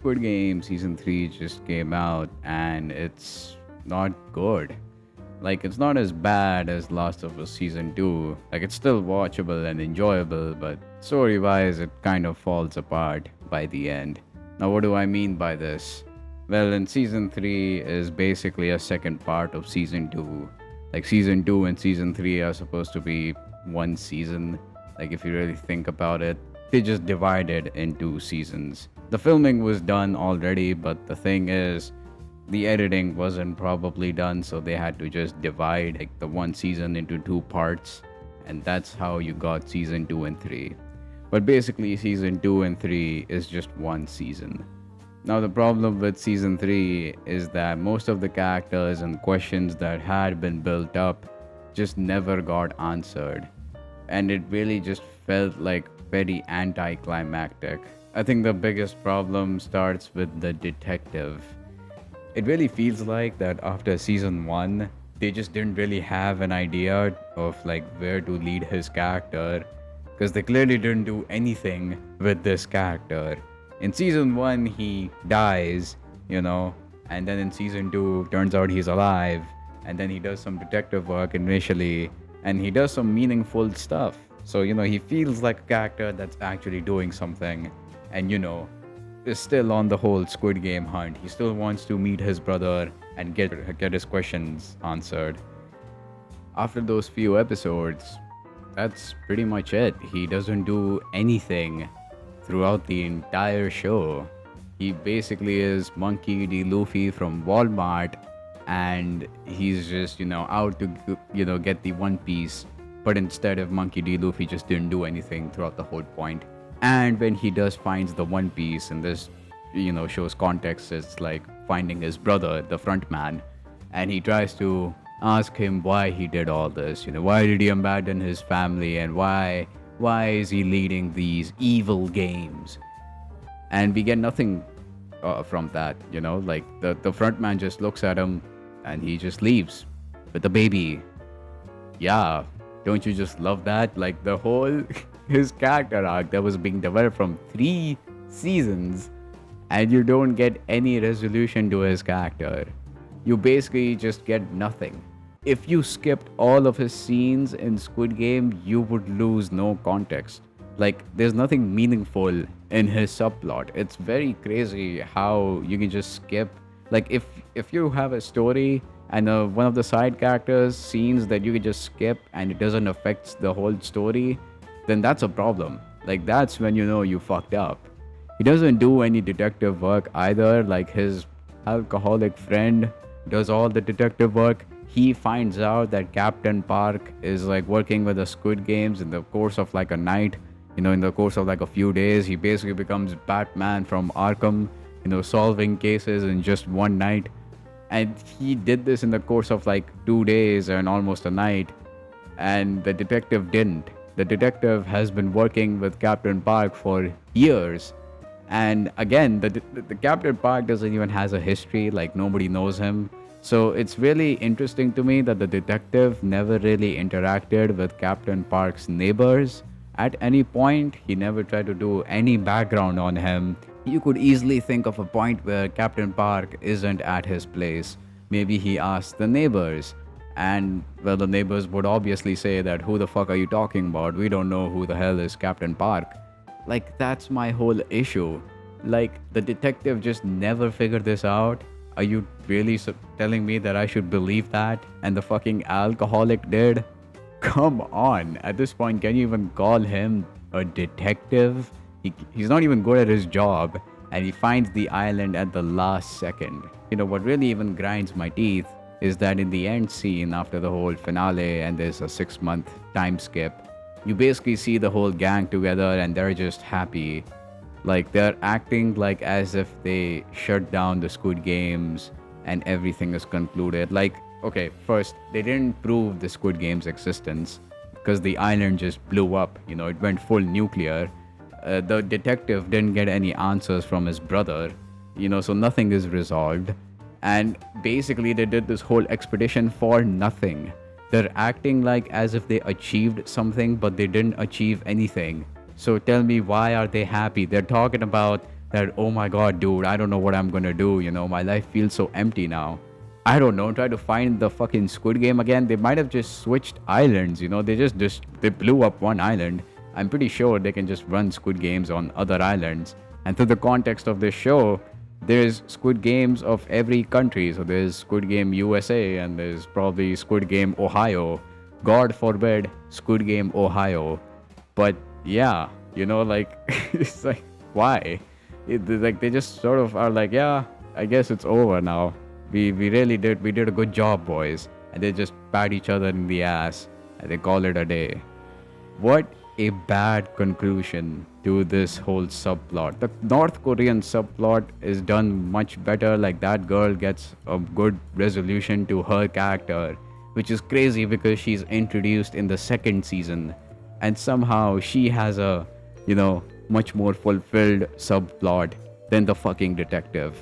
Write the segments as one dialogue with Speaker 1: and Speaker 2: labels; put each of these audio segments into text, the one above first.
Speaker 1: Squid Game season 3 just came out and it's not good. Like, it's not as bad as Last of Us season 2. Like, it's still watchable and enjoyable, but story wise, it kind of falls apart by the end. Now, what do I mean by this? Well, in season 3 is basically a second part of season 2. Like, season 2 and season 3 are supposed to be one season. Like, if you really think about it, they just divided into seasons. The filming was done already, but the thing is, the editing wasn't probably done, so they had to just divide like the one season into two parts, and that's how you got season 2 and 3. But basically, season 2 and 3 is just one season. Now, the problem with season 3 is that most of the characters and questions that had been built up just never got answered, and it really just felt like very anticlimactic. I think the biggest problem starts with the detective. It really feels like that after season 1, they just didn't really have an idea of like where to lead his character, because they clearly didn't do anything with this character. In season 1 he dies, and then in season 2 turns out he's alive, and then he does some detective work initially, and he does some meaningful stuff. So he feels like a character that's actually doing something, and is still on the whole Squid Game hunt. He still wants to meet his brother and get his questions answered. After those few episodes, that's pretty much it. He doesn't do anything throughout the entire show. He basically is Monkey D. Luffy from Walmart, and he's just out to get the One Piece. But instead of Monkey D. Luffy just didn't do anything throughout the whole point. And when he does finds the One Piece, and this shows context, it's like finding his brother, the front man, and he tries to ask him why he did all this. Why did he abandon his family, and why is he leading these evil games? And we get nothing from that. Like the front man just looks at him and he just leaves with the baby. Yeah, don't you just love that? Like the whole his character arc that was being developed from 3 seasons, and you don't get any resolution to his character. You basically just get nothing. If you skipped all of his scenes in Squid Game, you would lose no context. Like, there's nothing meaningful in his subplot. It's very crazy how you can just skip. Like, if you have a story and one of the side characters scenes that you can just skip and it doesn't affect the whole story, then that's a problem. Like, that's when you fucked up. He doesn't do any detective work either. Like, his alcoholic friend does all the detective work. He finds out that Captain Park is like working with the Squid Games in the course of like a night. In the course of like a few days, he basically becomes Batman from Arkham, solving cases in just one night. And he did this in the course of like 2 days and almost a night. And the detective didn't. The detective has been working with Captain Park for years. And again, the Captain Park doesn't even has a history. Like, nobody knows him. So it's really interesting to me that the detective never really interacted with Captain Park's neighbors. At any point, he never tried to do any background on him. You could easily think of a point where Captain Park isn't at his place. Maybe he asked the neighbors. And, well, the neighbors would obviously say that, who the fuck are you talking about? We don't know who the hell is Captain Park. Like, that's my whole issue. Like, the detective just never figured this out. Are you really telling me that I should believe that? And the fucking alcoholic did? Come on. At this point, can you even call him a detective? He's not even good at his job, and he finds the island at the last second. What really even grinds my teeth is that in the end scene after the whole finale, and there's a 6-month time skip, you basically see the whole gang together and they're just happy. Like, they're acting like as if they shut down the Squid Games and everything is concluded. Like, okay, first, they didn't prove the Squid Game's existence because the island just blew up. It went full nuclear. The detective didn't get any answers from his brother, so nothing is resolved. And basically, they did this whole expedition for nothing. They're acting like as if they achieved something, but they didn't achieve anything. So tell me, why are they happy? They're talking about that, oh my god, dude, I don't know what I'm gonna do. My life feels so empty now. I don't know. Try to find the fucking Squid Game again. They might have just switched islands. They blew up one island. I'm pretty sure they can just run Squid Games on other islands. And through the context of this show, there's Squid Games of every country. So there's Squid Game USA and there's probably Squid Game Ohio. God forbid Squid Game Ohio. But yeah, like it's like why? Like they just sort of are like, yeah, I guess it's over now. We did a good job, boys, and they just pat each other in the ass and they call it a day. What a bad conclusion to this whole subplot. The North Korean subplot is done much better. Like, that girl gets a good resolution to her character, which is crazy because she's introduced in the second season, and somehow she has a, much more fulfilled subplot than the fucking detective.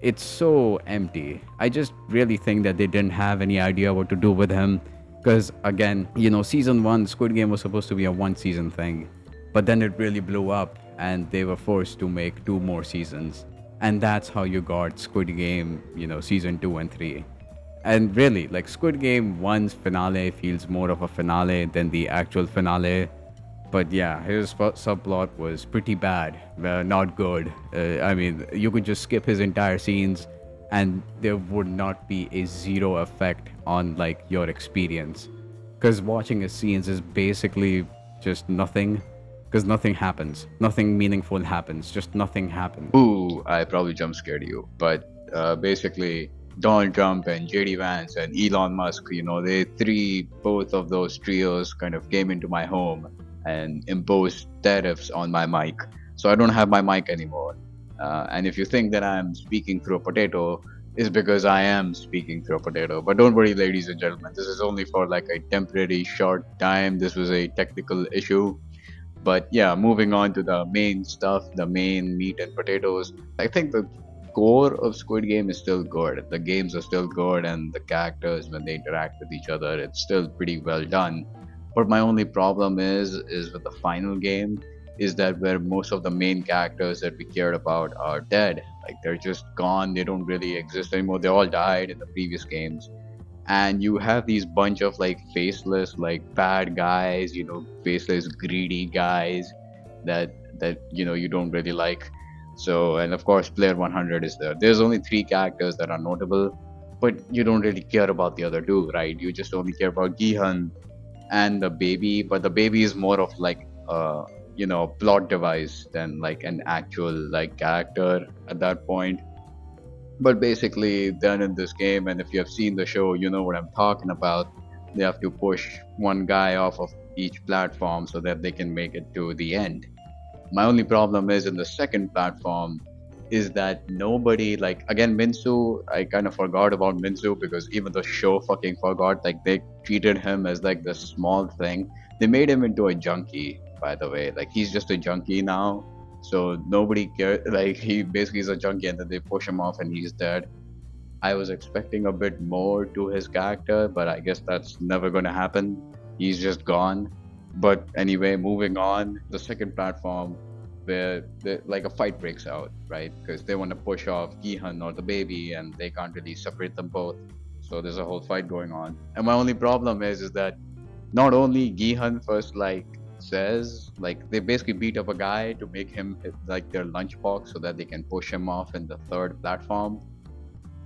Speaker 1: It's so empty. I just really think that they didn't have any idea what to do with him. Because again, season one, Squid Game was supposed to be a one season thing. But then it really blew up and they were forced to make two more seasons. And that's how you got Squid Game, season two and three. And really, like, Squid Game 1's finale feels more of a finale than the actual finale. But yeah, his subplot was pretty bad, not good. I mean, you could just skip his entire scenes and there would not be a zero effect on like your experience. Because watching his scenes is basically just nothing. Because nothing happens. Nothing meaningful happens. Just nothing happens.
Speaker 2: Ooh, I probably jump scared you. But basically, Donald Trump and JD Vance and Elon Musk, they three, both of those trios kind of came into my home and imposed tariffs on my mic. So I don't have my mic anymore. And if you think that I'm speaking through a potato, it's because I am speaking through a potato. But don't worry, ladies and gentlemen, this is only for like a temporary short time. This was a technical issue. But yeah, moving on to the main stuff, the main meat and potatoes. I think the core of Squid Game is still good. The games are still good, and the characters, when they interact with each other, it's still pretty well done. But my only problem is with the final game, is that where most of the main characters that we cared about are dead. Like, they're just gone. They don't really exist anymore. They all died in the previous games, and you have these bunch of like faceless, like bad guys, faceless greedy guys that you don't really like. So, and of course, player 100 is there. There's only three characters that are notable, but you don't really care about the other two, right? You just only care about Gihan and the baby. But the baby is more of like plot device than like an actual like character at that point. But basically, then in this game, and if you have seen the show, you know what I'm talking about. They have to push one guy off of each platform so that they can make it to the end. My only problem is in the second platform is that nobody, like, again, Minsu, I kind of forgot about Minsu because even the show fucking forgot. Like, they treated him as like the small thing. They made him into a junkie, by the way. Like, he's just a junkie now. So nobody cares. Like, he basically is a junkie and then they push him off and he's dead. I was expecting a bit more to his character, but I guess that's never going to happen. He's just gone. But anyway, moving on, the second platform where like a fight breaks out, right? Because they want to push off Gihan or the baby, and they can't really separate them both. So there's a whole fight going on. And my only problem is that not only Gihan first like says, like, they basically beat up a guy to make him like their lunchbox so that they can push him off in the third platform,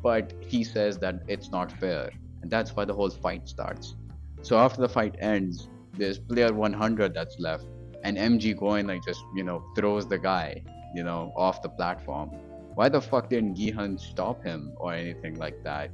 Speaker 2: but he says that it's not fair, and that's why the whole fight starts. So after the fight ends, there's player 100 that's left, and MG going like just throws the guy off the platform. Why the fuck didn't Gihan stop him or anything like that?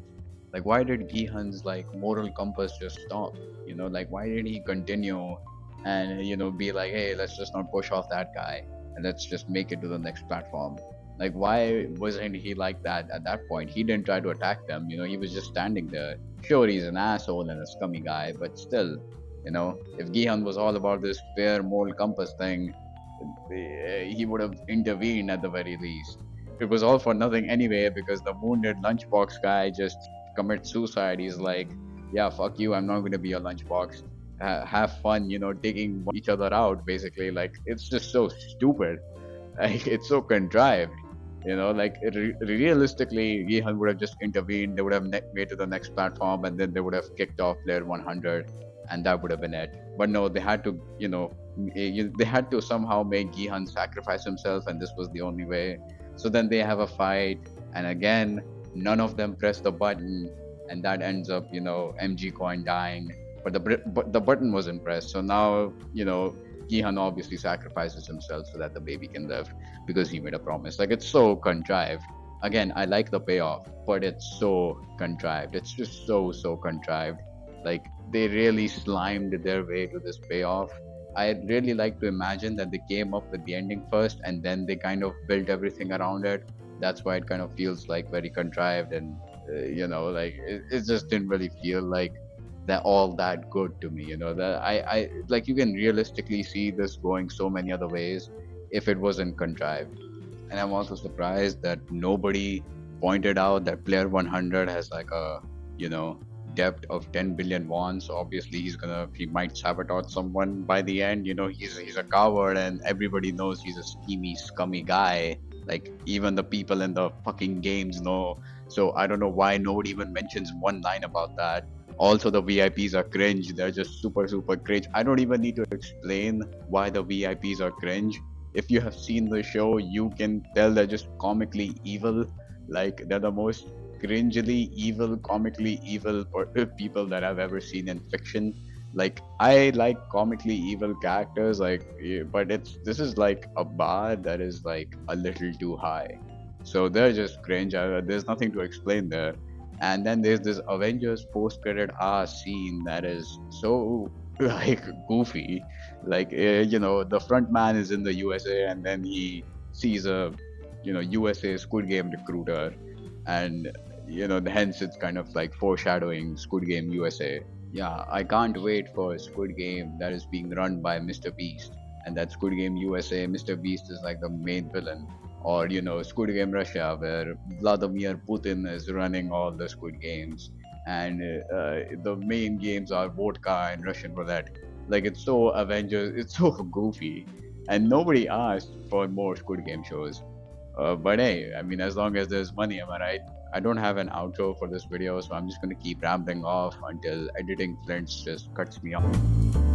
Speaker 2: Like, why did Gihan's like moral compass just stop? Like, why did he continue and be like, hey, let's just not push off that guy and let's just make it to the next platform? Like, why wasn't he like that at that point? He didn't try to attack them. He was just standing there. Sure, he's an asshole and a scummy guy, but still, if Gihan was all about this fair moral compass thing, he would have intervened at the very least. It was all for nothing anyway because the wounded lunchbox guy just commits suicide. He's like, yeah, fuck you, I'm not going to be a lunchbox. Have fun, taking each other out, basically. Like, it's just so stupid. Like, it's so contrived. You know, like realistically, Gihan would have just intervened. They would have made to the next platform, and then they would have kicked off player 100, and that would have been it. But no, they had to, they had to somehow make Gihan sacrifice himself, and this was the only way. So then they have a fight, and again, none of them press the button, and that ends up, MG Coin dying. But the button wasn't pressed. So now, Gihan obviously sacrifices himself so that the baby can live because he made a promise. Like it's so contrived. Again, I like the payoff, but it's so contrived. It's just so contrived. Like they really slimed their way to this payoff. I'd really like to imagine that they came up with the ending first and then they kind of built everything around it. That's why it kind of feels like very contrived and like it just didn't really feel like that all that good to me. That I like you can realistically see this going so many other ways if it wasn't contrived. And I'm also surprised that nobody pointed out that player 100 has like a, you know, depth of 10 billion won. So obviously he might sabotage someone by the end. He's a coward and everybody knows he's a schemy, scummy guy. Like even the people in the fucking games know. So I don't know why nobody even mentions one line about that. Also, the VIPs are cringe. They're just super cringe. I don't even need to explain why the VIPs are cringe. If you have seen the show, you can tell they're just comically evil. Like they're the most cringily evil, comically evil people that I've ever seen in fiction. Like I like comically evil characters, but this is like a bar that is like a little too high. So they're just cringe. There's nothing to explain there. And then there's this Avengers post-credit scene that is so like goofy. Like the front man is in the USA and then he sees a USA Squid Game recruiter, and hence it's kind of like foreshadowing Squid Game USA. Yeah, I can't wait for a Squid Game that is being run by Mr. Beast, and that Squid Game USA, Mr. Beast is like the main villain, or Squid Game Russia, where Vladimir Putin is running all the Squid Games, and the main games are vodka and Russian roulette. Like it's so Avengers, it's so goofy, and nobody asked for more Squid Game shows. But hey, I mean, as long as there's money, am I right? I don't have an outro for this video, so I'm just gonna keep rambling off until editing Flints just cuts me off.